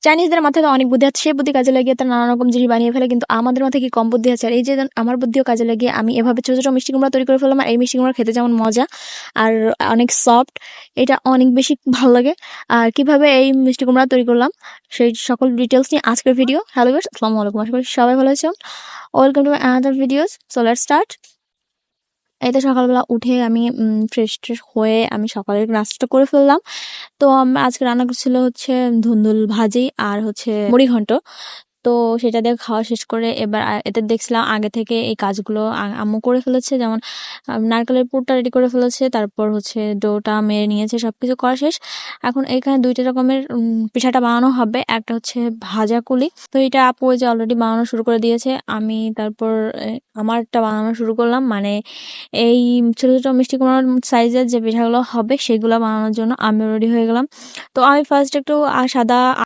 চাইনিজদের মাথায় তো অনেক বুদ্ধি আছে, সেই বুদ্ধি কাজে লাগিয়ে তারা নানা রকম জিনিস বানিয়ে ফেলে, কিন্তু আমাদের মাথায় কি কম বুদ্ধি আছে? আর এই যে আমার বুদ্ধিও কাজে লাগিয়ে আমি এভাবে ছোট ছোট মিষ্টি কুমড়া তৈরি করে ফেললাম। আর এই মিষ্টি কুমড়া খেতে যেমন মজা আর অনেক সফট, এটা অনেক বেশি ভালো লাগে। আর কিভাবে এই মিষ্টি কুমড়া তৈরি করলাম সেই সকল ডিটেলস নিয়ে আজকের ভিডিও। হ্যালো গাইস, আসসালামু আলাইকুম, আশা করি সবাই ভালো আছেন। Welcome to my another videos. So let's start. এই তো সকালবেলা উঠে আমি ফ্রেশ ট্রেশ হয়ে আমি সকালের নাস্তাটা করে ফেললাম। তো আজকে রান্না করছিল হচ্ছে ধুন্দুল ভাজি আর হচ্ছে মুড়ি ঘন্ট। তো সেটা দিয়ে খাওয়া শেষ করে এবার এতে দেখছিলাম আগে থেকে এই কাজগুলো আম্মু করে ফেলেছে, যেমন নারকেলের পুরটা রেডি করে ফেলেছে, তারপর হচ্ছে ডোটা মেরে নিয়েছে, সবকিছু করা শেষ। এখন এখানে দুইটা রকমের পিঠাটা বানানো হবে। একটা হচ্ছে ভাজা কুলি, তো এটা আপু যে অলরেডি বানানো শুরু করে দিয়েছে। আমি তারপর আমারটা বানানো শুরু করলাম, মানে এই ছোট ছোট মিষ্টি কুমড়ার সাইজের যে পিঠাগুলো হবে সেগুলো বানানোর জন্য আমি রেডি হয়ে গেলাম। তো আমি ফার্স্ট একটু সাদা